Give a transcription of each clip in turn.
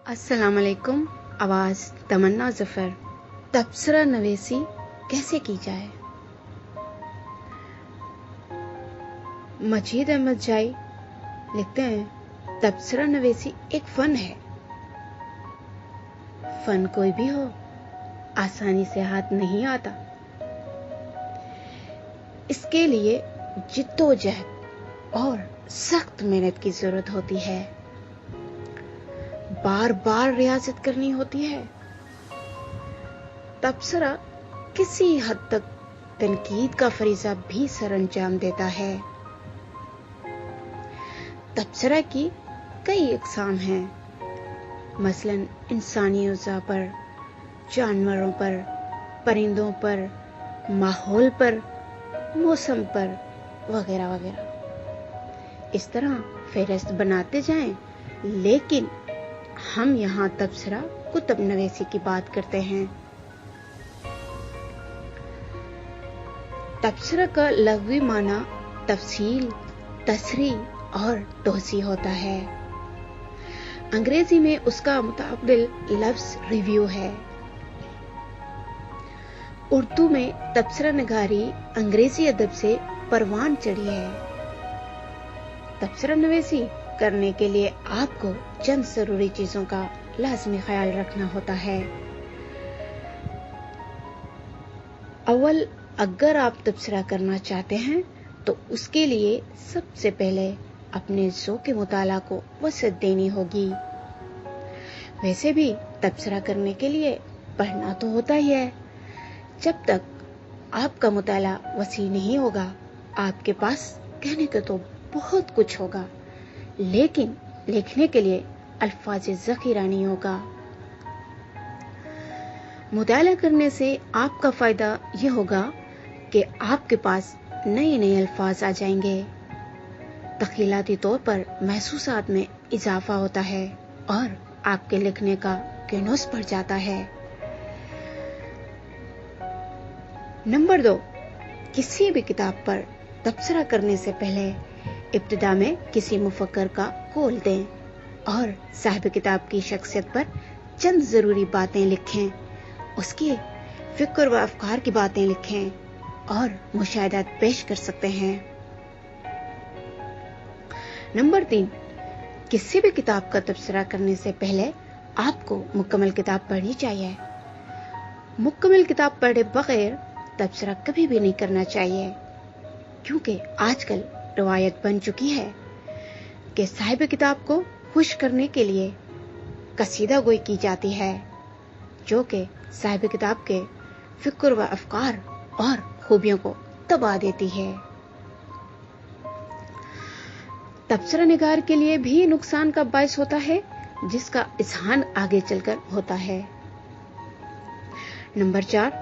अस्सलाम वालेकुम। आवाज़ तमन्ना ज़फ़र। तबसरा नवेसी कैसे की जाए? मजीद अहमद जाई लिखते हैं, तबसरा नवेसी एक फ़न है। फ़न कोई भी हो, आसानी से हाथ नहीं आता। इसके लिए जिद्दोजहद और सख्त मेहनत की ज़रूरत होती है। बार बार रियाजत करनी होती है। तबसरा किसी हद तक तनकीद का फरीज़ा भी सरअंजाम देता है। तबसरा की कई अक़साम हैं, मसलन इंसानी अज़ा पर, जानवरों पर, परिंदों पर, माहौल पर, मौसम पर वगैरह वगैरह। इस तरह फ़हरिस्त बनाते जाएं, लेकिन हम यहाँ तबसरा कुतुब नवेसी की बात करते हैं। तबसरा का लग़वी माना तफसील, तसरी और तौसी होता है। अंग्रेजी में उसका मुताबिल लफ्ज़ रिव्यू है। उर्दू में तबसरा निगारी अंग्रेजी अदब से परवान चढ़ी है। तबसरा नवेसी करने के लिए आपको चंद ज़रूरी चीज़ों का लाज़मी ख्याल रखना होता है। अव्वल, अगर आप तबसरा करना चाहते हैं तो उसके लिए सबसे पहले अपने ज़ौक़ मुताला को वसअत देनी होगी। वैसे भी तबसरा करने के लिए पढ़ना तो होता ही है। जब तक आपका मुताला वसी नहीं होगा, आपके पास कहने को तो बहुत कुछ होगा, लेकिन लिखने के लिए अल्फाज़ ज़ख़ीरा नहीं होगा। मुताला करने से आपका फ़ायदा ये होगा कि आपके पास नए नए अल्फाज आ जाएंगे। तख़ीलाती तौर पर महसूसात में इजाफा होता है और आपके लिखने का कैनवस बढ़ जाता है। नंबर 2, किसी भी किताब पर तबसरा करने से पहले इब्तिदा में किसी मुफक्कर का कौल दें और साहिब किताब की शख्सियत पर चंद ज़रूरी बातें लिखें, उसकी फ़िक्र व अफ़कार की बातें लिखें और मुशाहिदात पेश कर सकते हैं। नंबर 3, किसी भी किताब का तबसरा करने से पहले आपको मुकम्मल किताब पढ़नी चाहिए। मुकम्मल किताब पढ़े बगैर तबसरा कभी भी नहीं करना चाहिए, क्योंकि आजकल रवायत बन चुकी है कि साहिब किताब को खुश करने के लिए कसीदा गोई की जाती है, जो कि साहिब किताब के फ़िक्र व अफ़कार और खूबियों को दबा देती है। तबसरा निगार के लिए भी नुकसान का बायस होता है, जिसका इज़हार आगे चलकर होता है। नंबर 4,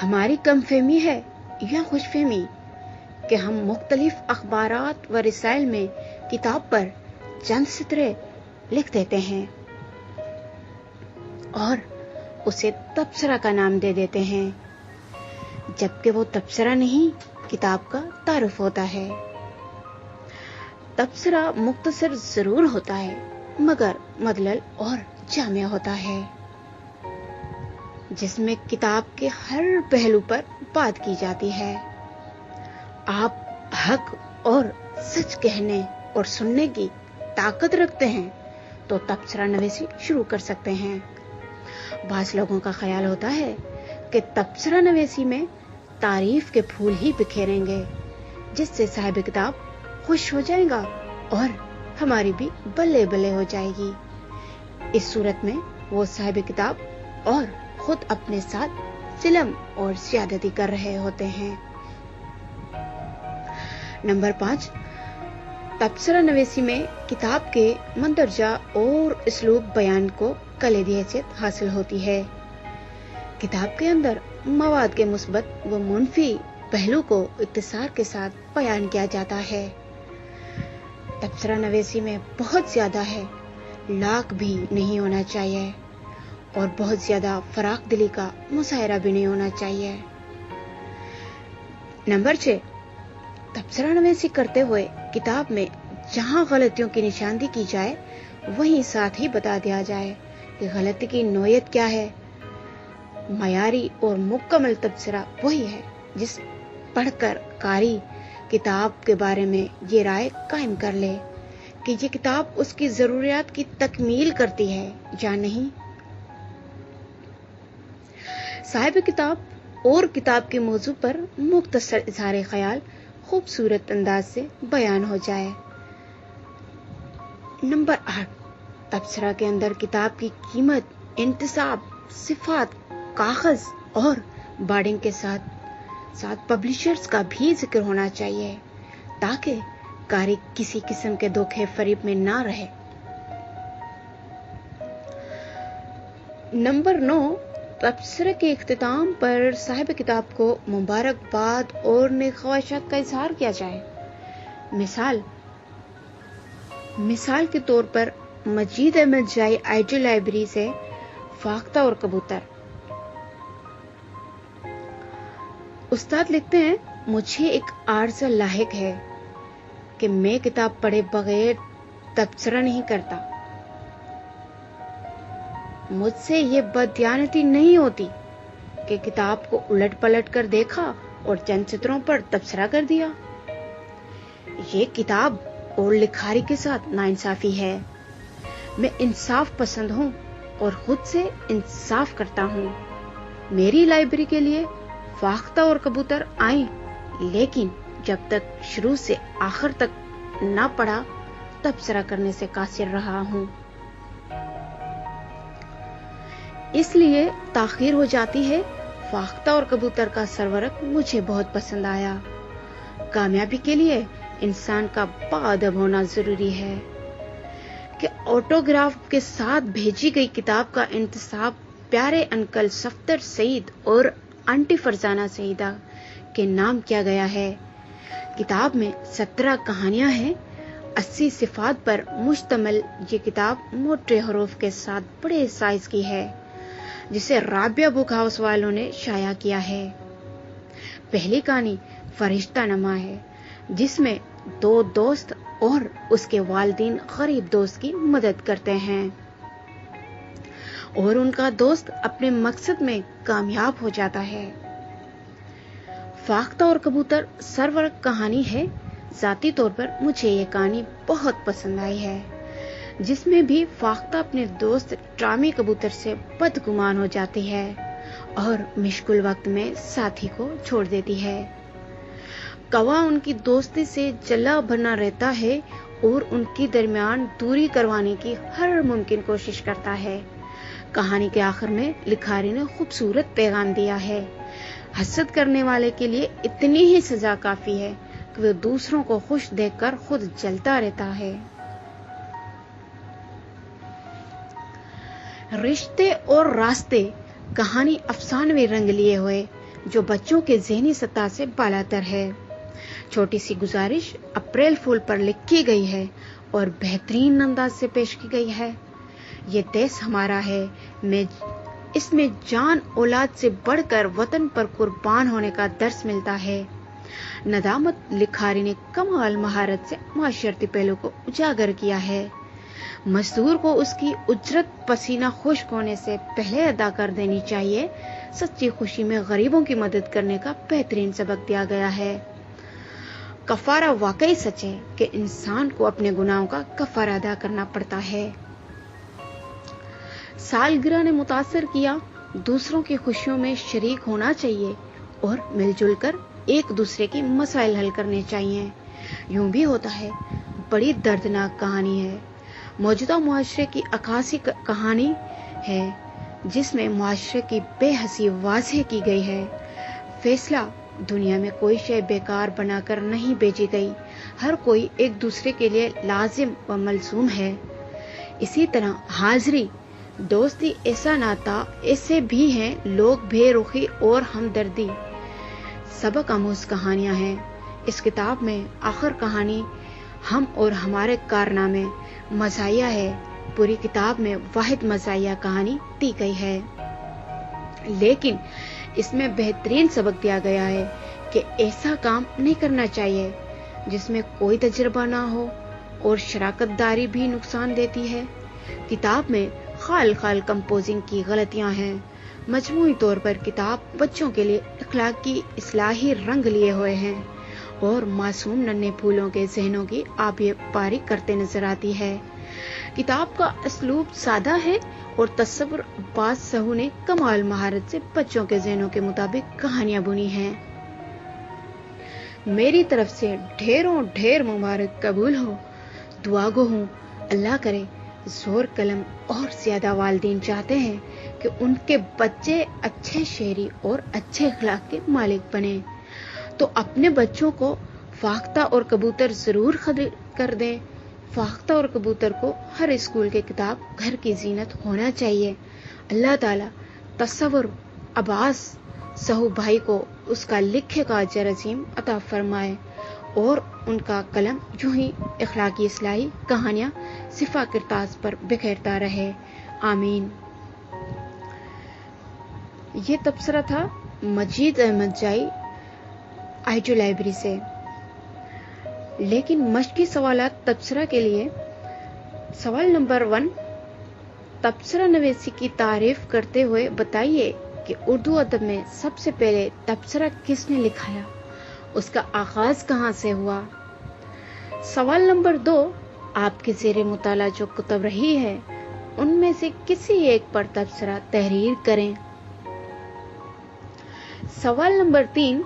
हमारी कमफहमी है या खुशफहमी कि हम मुख्तलिफ अखबारात व रसाइल में किताब पर चंद सतरे लिख देते हैं और उसे तबसरा का नाम दे देते हैं, जबकि वो तबसरा नहीं, किताब का तारुफ होता है। तबसरा मुख्तसर जरूर होता है, मगर मदलल और जामिया होता है, जिसमें किताब के हर पहलू पर बात की जाती है। आप हक और सच कहने और सुनने की ताकत रखते हैं तो तबसरा नवेसी शुरू कर सकते हैं। बाज़ लोगों का ख्याल होता है कि तबसरा नवेसी में तारीफ के फूल ही बिखेरेंगे, जिससे साहिब किताब खुश हो जाएगा और हमारी भी बल्ले बल्ले हो जाएगी। इस सूरत में वो साहिब किताब और खुद अपने साथ सिलम और ज़्यादती कर रहे होते हैं। नंबर 5, तबसरा नवेसी में किताब के मंदरजा और इसलूब बयान को कलीदी हैसियत हासिल होती है। किताब के अंदर मवाद के मुस्बत व मुनफी पहलू को इख्तिसार के साथ बयान किया जाता है। तबसरा नवेसी में बहुत ज़्यादा है, लाख भी नहीं होना चाहिए और बहुत ज़्यादा फराख दिली का मुजाहरा भी नहीं होना चाहिए। नंबर 6, तबसरा नवेसी करते हुए किताब में जहां गलतियों की निशानदी की जाए, वहीं साथ ही बता दिया जाए कि गलती की नोयत क्या है। मयारी और मुकम्मल तबसरा वही है जिस पढ़कर कारी किताब के बारे में ये राय कायम कर ले कि ये किताब उसकी जरूरियात की तकमील करती है या नहीं। साहिब किताब और किताब के मौजू पर मुख्तसर इज़हार ख्याल खूबसूरत अंदाज से बयान हो जाए। नंबर 8, तबसरा के अंदर किताब की कीमत, इंतसाब, सिफात, कागज और बार्डिंग के साथ साथ पब्लिशर्स का भी जिक्र होना चाहिए ताकि कारी किसी किस्म के धोखे फरेब में ना रहे। नंबर 9, तबसरे के इख्तिताम पर साहिब किताब को मुबारकबाद और नेक ख्वाहिशात का इजहार किया जाए। मिसाल के तौर पर मजीद अहमद जाई आइडियल लाइब्रेरी से फाख्ता और कबूतर। उस्ताद लिखते हैं, मुझे एक आर्ज़ा लाहिक है कि मैं किताब पढ़े बगैर तबसरा नहीं करता। मुझसे ये बददियानती नहीं होती कि किताब को उलट पलट कर देखा और चंद चित्रों पर तबसरा कर दिया। ये किताब और लिखारी के साथ नाइंसाफी है। मैं इंसाफ पसंद हूँ और खुद से इंसाफ करता हूँ। मेरी लाइब्रेरी के लिए फाख्ता और कबूतर आए, लेकिन जब तक शुरू से आखिर तक ना पढ़ा तबसरा करने से कासिर रहा हूँ। इसलिए ताखीर हो जाती है। फाख्ता और कबूतर का सरवरक मुझे बहुत पसंद आया। कामयाबी के लिए इंसान का बाअदब होना जरूरी है कि ऑटोग्राफ के साथ भेजी गई किताब का इंतसाब प्यारे अंकल सफ्तर सईद और आंटी फरजाना सईदा के नाम किया गया है। किताब में 17 कहानियां हैं। 80 सिफात पर मुश्तमिल ये किताब मोटे हरूफ के साथ बड़े साइज की है, जिसे राबिया बुक हाउस वालों ने शाया किया है। पहली कहानी फरिश्ता नमा है, जिसमें 2 दोस्त और उसके वालिदैन गरीब दोस्त की मदद करते हैं और उनका दोस्त अपने मकसद में कामयाब हो जाता है। फाख्ता और कबूतर सरवरक कहानी है। ज़ाती तौर पर मुझे ये कहानी बहुत पसंद आई है, जिसमें भी फाख्ता अपने दोस्त ट्रामी कबूतर से बदगुमान हो जाती है और मुश्किल वक्त में साथी को छोड़ देती है। कौवा उनकी दोस्ती से जला भरना रहता है और उनकी दरमियान दूरी करवाने की हर मुमकिन कोशिश करता है। कहानी के आखिर में लिखारी ने खूबसूरत पैगाम दिया है, हसद करने वाले के लिए इतनी ही सजा काफी है कि वह दूसरों को खुश देखकर खुद जलता रहता है। रिश्ते और रास्ते कहानी अफसानवी रंग लिए हुए जो बच्चों के ज़हनी सतह से बालातर है। छोटी सी गुजारिश अप्रैल फूल पर लिखी गई है और बेहतरीन अंदाज से पेश की गई है। ये देश हमारा है, मैं इसमें जान औलाद से बढ़कर वतन पर कुर्बान होने का दर्स मिलता है। नदामत लिखारी ने कमाल महारत से माशरती पहलू को उजागर किया है। मजदूर को उसकी उजरत पसीना खुश्क होने से पहले अदा कर देनी चाहिए। सच्ची खुशी में गरीबों की मदद करने का बेहतरीन सबक दिया गया है। कफारा वाकई सच है कि इंसान को अपने गुनाहों का कफारा अदा करना पड़ता है। सालगिरह ने मुतासर किया, दूसरों की खुशियों में शरीक होना चाहिए और मिलजुल कर एक दूसरे की मसाइल हल करने चाहिए। यूं भी होता है, बड़ी दर्दनाक कहानी है। मौजूदा मुआशरे की अक्कासी कहानी है जिसमें मुआशरे की बेहसी वाज़ेह की गई है। फैसला, दुनिया में कोई शय बेकार बनाकर नहीं भेजी गई, हर कोई एक दूसरे के लिए लाजिम व मलजूम है। इसी तरह हाजिरी, दोस्ती ऐसा नाता, ऐसे भी हैं लोग बेरुखी और हमदर्दी। सबक आमूज कहानियां हैं। इस किताब में आखिर कहानी हम और हमारे कारनामे मज़ाहिया है। पूरी किताब में वाहिद मज़ाहिया कहानी दी गई है, लेकिन इसमें बेहतरीन सबक दिया गया है कि ऐसा काम नहीं करना चाहिए जिसमें कोई तजुर्बा ना हो और शराकतदारी भी नुकसान देती है। किताब में خال خال کمپوزنگ کی غلطیاں ہیں۔ مجموعی طور پر کتاب بچوں کے لیے اخلاقی اصلاحی رنگ لیے ہوئے ہیں اور معصوم ننھے پھولوں کے ذہنوں کی آبیہ پاری کرتے نظر آتی ہے۔ کتاب کا اسلوب سادہ ہے اور تصور عباس سہو نے کمال مہارت سے بچوں کے ذہنوں کے مطابق کہانیاں بنی ہیں۔ میری طرف سے ڈھیروں ڈھیر مبارک قبول ہو۔ دعا گو ہوں اللہ کرے زور قلم اور زیادہ والدین چاہتے ہیں کہ ان کے بچے اچھے شہری اور اچھے اخلاق کے مالک بنے تو اپنے بچوں کو فاختہ اور کبوتر ضرور خرید کر دیں۔ فاختہ اور کبوتر کو ہر اسکول کے کتاب گھر کی زینت ہونا چاہیے۔ اللہ تعالیٰ تصور عباس سہو بھائی کو اس کا لکھے کا اجر عظیم عطا فرمائے اور ان کا قلم یوں ہی اخلاقی اصلاحی کہانیاں صفا کرتاز پر بکھیرتا رہے، آمین۔ یہ تبصرہ تھا مجید احمد جائی آئیجو لائبریری سے۔ لیکن مشقی سوالات تبصرہ کے لیے سوال نمبر 1، تبصرہ نویسی کی تعریف کرتے ہوئے بتائیے کہ اردو ادب میں سب سے پہلے تبصرہ کس نے لکھایا، اس کا آغاز کہاں سے ہوا۔ سوال نمبر 2، آپ کے زیر مطالعہ جو کتب رہی ہے ان میں سے کسی ایک پر تبصرہ تحریر کریں۔ سوال نمبر 3،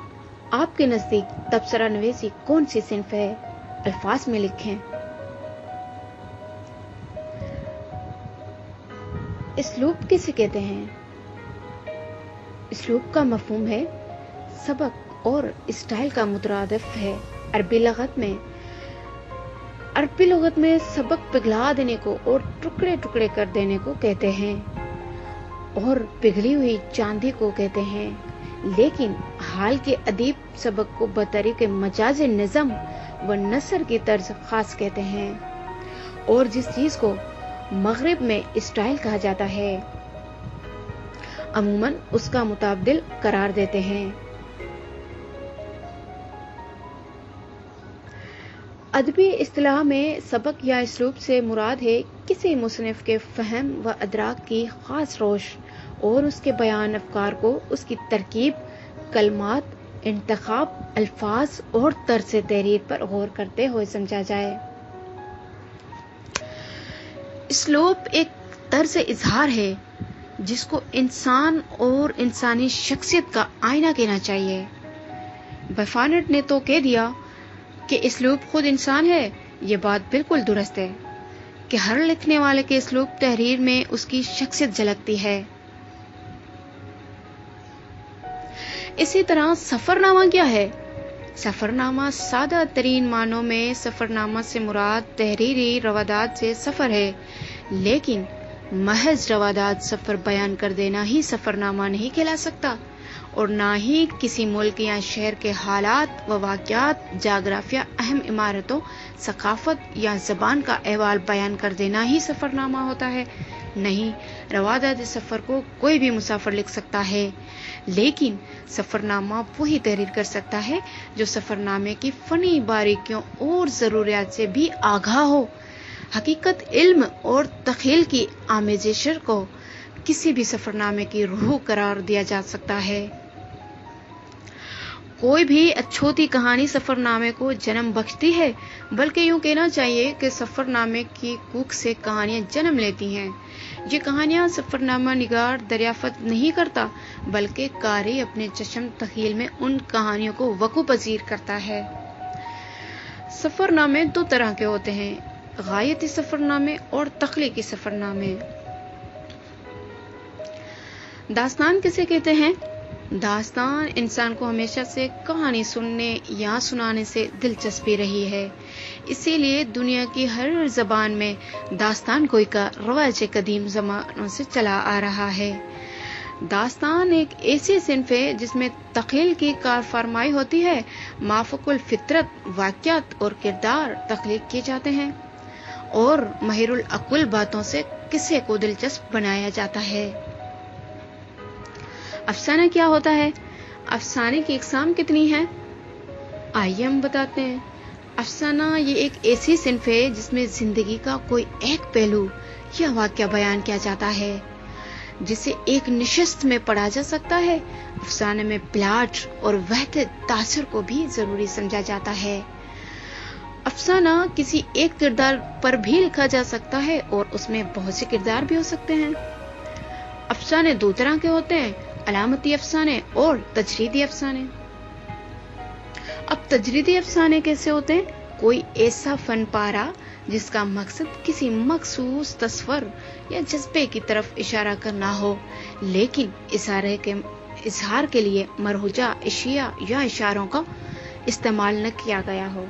آپ کے نزدیک تبصرہ نویسی کون سی صنف ہے، الفاظ میں لکھیں۔ اسلوب کسے کہتے ہیں؟ اسلوب کا مفہوم ہے سبق اور اسٹائل کا مترادف ہے۔ عربی لغت میں سبق پگھلا دینے کو اور ٹکڑے ٹکڑے کر دینے کو کہتے ہیں اور پگھلی ہوئی چاندی کو کہتے ہیں، لیکن حال کے ادیب سبق کو بطریق مجاز نظم و نثر کی طرز خاص کہتے ہیں، اور جس چیز کو مغرب میں اسٹائل کہا جاتا ہے عموماً اس کا متبادل قرار دیتے ہیں۔ ادبی اصطلاح میں سبق یا اسلوب سے مراد ہے کسی مصنف کے فہم و ادراک کی خاص روش اور اس کے بیان افکار کو اس کی ترکیب، کلمات، انتخاب، الفاظ اور طرز تحریر پر غور کرتے ہوئے سمجھا جائے۔ اسلوب ایک طرز اظہار ہے جس کو انسان اور انسانی شخصیت کا آئینہ کہنا چاہیے۔ بفانٹ نے تو کہہ دیا کہ اسلوب خود انسان ہے۔ یہ بات بالکل درست ہے کہ ہر لکھنے والے کے اسلوب تحریر میں اس کی شخصیت جھلکتی ہے۔ اسی طرح سفرنامہ کیا ہے؟ سفرنامہ سادہ ترین معنوں میں سفرنامہ سے مراد تحریری روادات سے سفر ہے، لیکن محض روادات سفر بیان کر دینا ہی سفرنامہ نہیں کہلا سکتا، اور نہ ہی کسی ملک یا شہر کے حالات و واقعات، جغرافیہ، اہم عمارتوں، ثقافت یا زبان کا احوال بیان کر دینا ہی سفرنامہ ہوتا ہے۔ نہیں، روادات سفر کو کوئی بھی مسافر لکھ سکتا ہے، لیکن سفرنامہ وہی تحریر کر سکتا ہے جو سفرنامے کی فنی باریکیوں اور ضروریات سے بھی آگاہ ہو۔ حقیقت، علم اور تخیل کی آمیزش کو کسی بھی سفرنامے کی روح قرار دیا جا سکتا ہے۔ کوئی بھی اچھوتی کہانی سفرنامے کو جنم بخشتی ہے، بلکہ یوں کہنا چاہیے کہ سفرنامے کی کوکھ سے کہانیاں جنم لیتی ہیں۔ یہ کہانیاں سفرنامہ نگار دریافت نہیں کرتا، بلکہ قاری اپنے چشم تخیل میں ان کہانیوں کو وقوع پذیر کرتا ہے۔ سفرنامے دو طرح کے ہوتے ہیں، غایتی سفرنامے اور تخلیقی سفرنامے۔ داستان کسے کہتے ہیں؟ داستان انسان کو ہمیشہ سے کہانی سننے یا سنانے سے دلچسپی رہی ہے، اسی لیے دنیا کی ہر زبان میں داستان گوئی کا رواج قدیم زمانوں سے چلا آ رہا ہے۔ داستان ایک ایسی صنف ہے جس میں تخیل کی کار فرمائی ہوتی ہے، مافوق الفطرت واقعات اور کردار تخلیق کیے جاتے ہیں اور ماہر العقل باتوں سے قصے کو دلچسپ بنایا جاتا ہے۔ افسانہ کیا ہوتا ہے؟ افسانے کی اقسام کتنی ہیں؟ آئیے ہم بتاتے ہیں۔ افسانہ یہ ایک ایسی صنف ہے جس میں زندگی کا کوئی ایک پہلو या वाक्य बयान किया जाता है जिसे एक निशिस्त में पढ़ा जा सकता है, अफसाने में प्लाट और वहदत तासर को भी जरूरी समझा जाता है। अफसाना किसी एक किरदार पर भी लिखा जा सकता है और उसमें बहुत से किरदार भी हो सकते हैं। अफसाने दो तरह के होते हैं, अलामती अफसाने और तजरीदी अफसाने। अब तजरीदी अफसाने कैसे होते हैं? कोई ऐसा फन पारा जिसका मकसद किसी मखसूस तस्वर या जज्बे की तरफ इशारा करना हो, लेकिन इजहार के लिए मरहुजा अशिया या इशारों का इस्तेमाल न किया गया हो।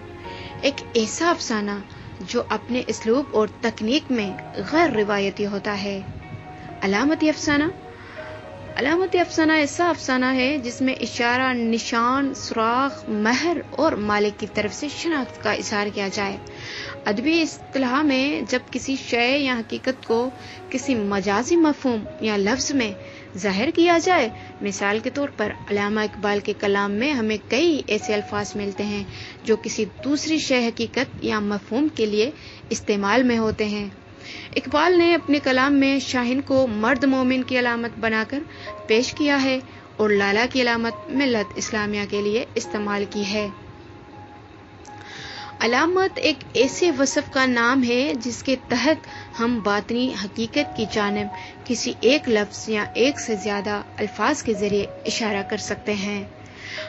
एक ऐसा अफसाना जो अपने इसलूब और तकनीक में गैर रिवायती होता है। अलामती अफसाना ऐसा अफसाना है जिसमें इशारा, निशान, सुराख, महर और मालिक की तरफ से शनाख्त का इजहार किया जाए। अदबी इस्तिलाह में जब किसी शय या हकीकत को किसी मजाजी मफहूम या लफ्ज में जाहिर किया जाए, मिसाल के तौर पर अल्लामा इकबाल के कलाम में हमें कई ऐसे अल्फाज मिलते हैं जो किसी दूसरी शय, हकीकत या मफहूम के लिए इस्तेमाल में होते हैं। इकबाल ने अपने कलाम में शाहीन को मर्द मोमिन की अलामत बनाकर पेश किया है और लाला की अलामत मिल्लत इस्लामिया के लिए इस्तेमाल की है। अलामत एक ऐसे वसफ का नाम है जिसके तहत हम बातनी हकीकत की जानिब किसी एक लफ्ज या एक से ज्यादा अल्फाज के जरिए इशारा कर सकते हैं।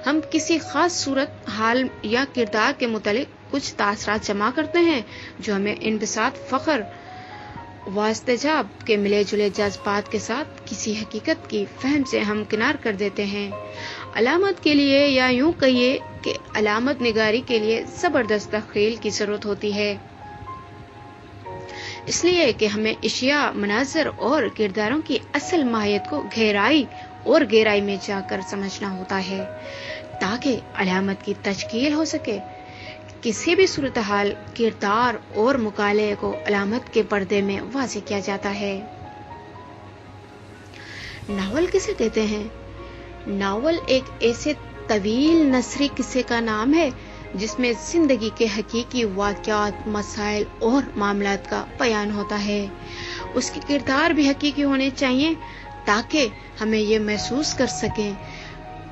हम किसी खास सूरत, हाल या किरदार के मुतालिक कुछ तासरात जमा करते हैं जो हमें इंबिसात, फख्र, वास्तेजाब के मिले जुले जज्बात के साथ किसी हकीकत की फहम से हम किनार कर देते हैं। अलामत के लिए, या यूं कहिए कि अलामत निगारी के लिए जबरदस्त तख्लील की जरूरत होती है, इसलिए कि हमें अशिया, मनाजर और किरदारों की असल माहियत को गहराई में जाकर समझना होता है ताकि अलामत की तश्कील हो सके। किसी भी सूरत हाल, किरदार और मुकाले को अलामत के पर्दे में वाज़ेह किया जाता है। नावल किसे कहते हैं? नावल एक ऐसे तवील नसरी किस्से का नाम है जिसमें जिंदगी के हकीकी वाक़यात, मसाइल और मामलात का बयान होता है। उसके किरदार भी हकीकी होने चाहिए ताकि हमें ये महसूस कर सकें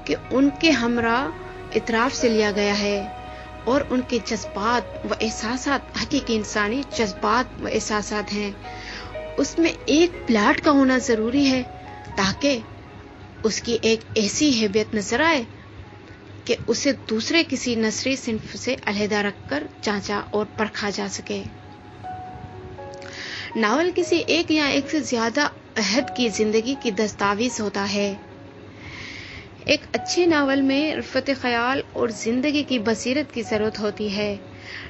कि उनके हमरा इतराफ से लिया गया है और उनके जज्बात व एहसासात हकीकी इंसानी जज्बात व एहसासात हैं। उसमें एक प्लाट का होना जरूरी है ताकि उसकी एक ऐसी हैबियत नजर आए कि उसे दूसरे किसी नसरी सिन्फ से अलहदा रखकर जांचा और परखा जा सके। नावल किसी एक या एक से ज्यादा अहद की जिंदगी की दस्तावेज होता है। एक अच्छे नावल में रफ़त ख्याल और जिंदगी की बसीरत की जरूरत होती है।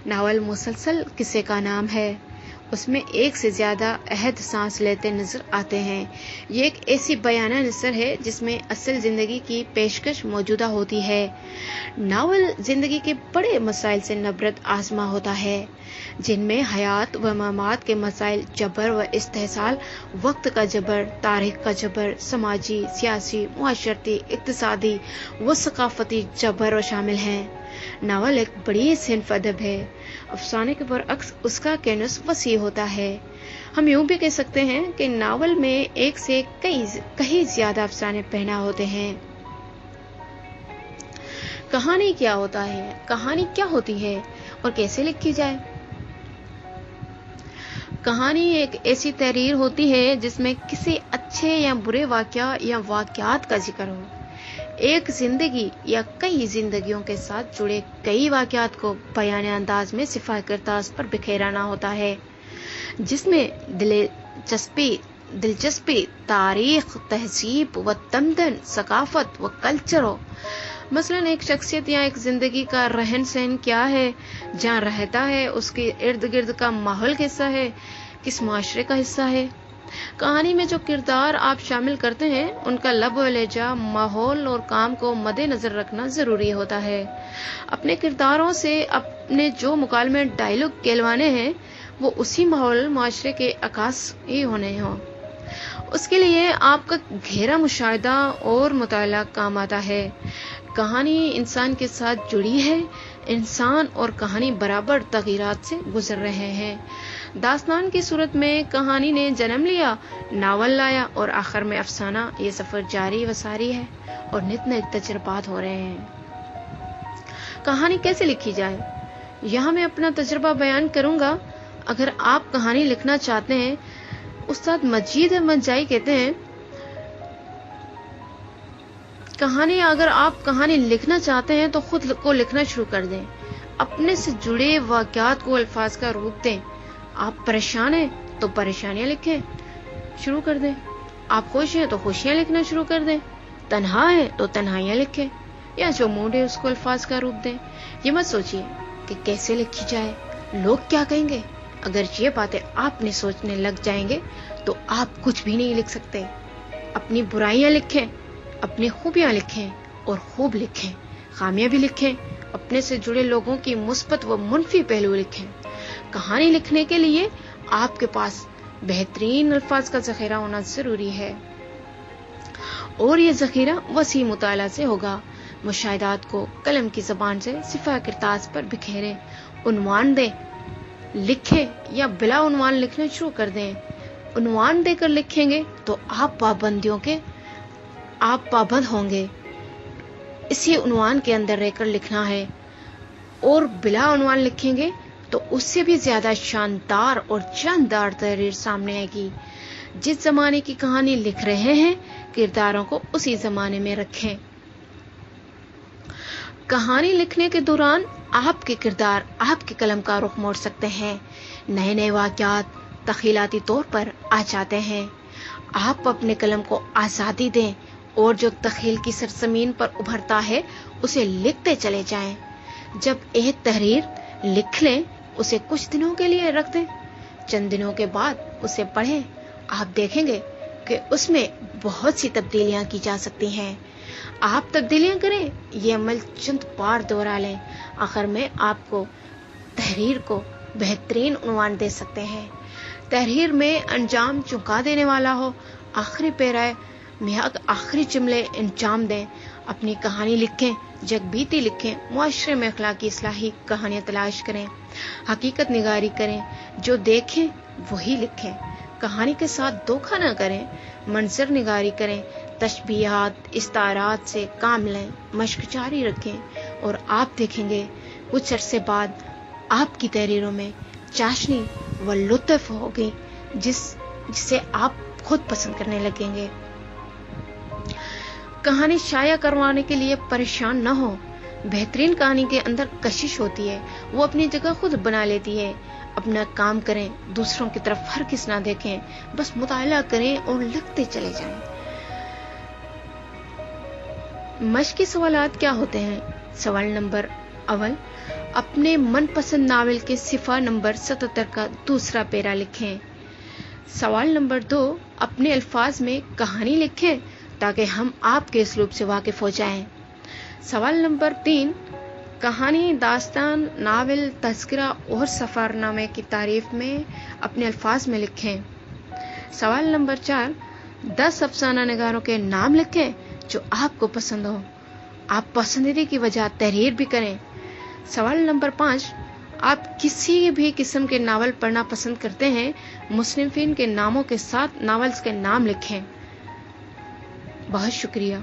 नावल मुसलसल किस्से का नाम है, उसमें एक से ज्यादा अहद सांस लेते नजर आते हैं। ये एक ऐसी बयाना नसर है जिसमें असल जिंदगी की पेशकश मौजूदा होती है। नावल जिंदगी के बड़े मसाइल से नबरत आजमा होता है जिनमें हयात व ममात के मसाइल, जबर व इस्तेहसाल, वक्त का जबर, तारीख का जबर, समाजी, सियासी, मुआशरती, इक्तिसादी व सकाफती जबर शामिल हैं। नावल एक बड़ी सिन्फ अदब है। अफसाने के बरअक्स उसका कैनवस वसी होता है। हम यूं भी कह सकते हैं कि नावल में एक से कई ज्यादा अफसाने पहना होते हैं। कहानी क्या होता है? कहानी क्या होती है और कैसे लिखी जाए? कहानी एक ऐसी तहरीर होती है जिसमें किसी अच्छे या बुरे वाकया या वाकयात का जिक्र हो। एक जिंदगी या कई जिंदगियों के साथ जुड़े कई वाकयात को बयान अंदाज में सिफाह करताज पर बिखेराना होता है जिसमें दिलचस्पी, तारीख, तहजीब व तमदन, सकाफत व कल्चर हो। मसलन एक शख्सियत या एक जिंदगी का रहन सहन क्या है, जहाँ रहता है उसके इर्द गिर्द का माहौल कैसा है, किस माशरे का हिस्सा है। कहानी में जो किरदार आप शामिल करते हैं उनका लब व लहजा, माहौल और काम को मद्देनजर रखना जरूरी होता है। अपने किरदारों से अपने जो मुकालमे डायलॉग कहलवाने हैं वो उसी माहौल, माशरे के अकास ही होने हों। उसके लिए आपका गहरा मुशाहिदा और मुताला काम आता है। कहानी इंसान के साथ जुड़ी है। इंसान और कहानी बराबर तगीरात से गुजर रहे हैं। داستان کی صورت میں کہانی نے جنم لیا، ناول لایا اور آخر میں افسانہ۔ یہ سفر جاری و ساری ہے اور نت نئے تجربات ہو رہے ہیں۔ کہانی کیسے لکھی جائے، یہاں میں اپنا تجربہ بیان کروں گا۔ اگر آپ کہانی لکھنا چاہتے ہیں، استاد مجید احمد جائی کہتے ہیں، اگر آپ کہانی لکھنا چاہتے ہیں تو خود کو لکھنا شروع کر دیں، اپنے سے جڑے واقعات کو الفاظ کا روپ دیں۔ آپ پریشان ہیں تو پریشانیاں لکھیں شروع کر دیں، آپ خوش ہیں تو خوشیاں لکھنا شروع کر دیں، تنہا ہیں تو تنہائیاں لکھیں، یا جو موڈ ہے اس کو الفاظ کا روپ دیں۔ یہ مت سوچیے کہ کیسے لکھی جائے، لوگ کیا کہیں گے۔ اگر یہ باتیں آپ نے سوچنے لگ جائیں گے تو آپ کچھ بھی نہیں لکھ سکتے۔ اپنی برائیاں لکھیں، اپنی خوبیاں لکھیں اور خوب لکھیں، خامیاں بھی لکھیں، اپنے سے جڑے لوگوں کی مثبت و منفی پہلو لکھیں۔ کہانی لکھنے کے لیے آپ کے پاس بہترین الفاظ کا ذخیرہ ہونا ضروری ہے، اور یہ ذخیرہ وسیع مطالعہ سے ہوگا۔ مشاہدات کو قلم کی زبان سے صفحہ کرتاس پر بکھیریں، عنوان دیں، لکھیں یا بلا عنوان لکھنا شروع کر دیں۔ عنوان دے کر لکھیں گے تو آپ پابند ہوں گے، اسی عنوان کے اندر رہ کر لکھنا ہے، اور بلا عنوان لکھیں گے تو اس سے بھی زیادہ شاندار اور جاندار تحریر سامنے آئے گی۔ جس زمانے کی کہانی لکھ رہے ہیں، کرداروں کو اسی زمانے میں رکھیں۔ کہانی لکھنے کے دوران آپ کے کردار آپ کے قلم کا رخ موڑ سکتے ہیں، نئے نئے واقعات تخیلاتی طور پر آ جاتے ہیں۔ آپ اپنے قلم کو آزادی دیں اور جو تخیل کی سرزمین پر ابھرتا ہے اسے لکھتے چلے جائیں۔ جب ایک تحریر لکھ لیں، اسے کچھ دنوں کے لیے رکھ دیں، چند دنوں کے بعد اسے پڑھیں، آپ دیکھیں گے کہ اس میں بہت سی تبدیلیاں کی جا سکتی ہیں۔ آپ تبدیلیاں کریں، یہ عمل چند بار دوہرا لیں، آخر میں آپ کو تحریر کو بہترین عنوان دے سکتے ہیں۔ تحریر میں انجام چونکا دینے والا ہو، آخری پیرا میں آخری جملے انجام دیں۔ اپنی کہانی لکھیں، جگ بیتی لکھیں، معاشرے میں اخلاقی اصلاحی کہانیاں تلاش کریں، حقیقت نگاری کریں، جو دیکھیں وہی لکھیں، کہانی کے ساتھ دھوکہ نہ کریں، منظر نگاری کریں، تشبیہات استعارات سے کام لیں، مشق جاری رکھیں، اور آپ دیکھیں گے کچھ عرصے بعد آپ کی تحریروں میں چاشنی و لطف ہوگی، جسے آپ خود پسند کرنے لگیں گے۔ کہانی شائع کروانے کے لیے پریشان نہ ہو۔ بہترین کہانی کے اندر کشش ہوتی ہے، وہ اپنی جگہ خود بنا لیتی ہے۔ اپنا کام کریں، دوسروں کی طرف ہرگز نہ دیکھیں، بس مطالعہ کریں اور لکھتے چلے جائیں۔ مشقی سوالات کیا ہوتے ہیں؟ سوال نمبر اول، اپنے من پسند ناول کے صفحہ نمبر 77 کا دوسرا پیرا لکھیں۔ سوال نمبر 2، اپنے الفاظ میں کہانی لکھیں تاکہ ہم آپ کے اسلوب سے واقف ہو جائیں۔ سوال نمبر 3، کہانی، داستان، ناول، تذکرہ اور سفر نامے کی تعریف میں اپنے الفاظ میں لکھیں۔ سوال نمبر 4، 10 افسانہ نگاروں کے نام لکھیں جو آپ کو پسند ہو، آپ پسندیدہ کی وجہ تحریر بھی کریں۔ سوال نمبر 5، آپ کسی بھی قسم کے ناول پڑھنا پسند کرتے ہیں، مصنفین کے ناموں کے ساتھ ناولز کے نام لکھیں۔ بہت شکریہ۔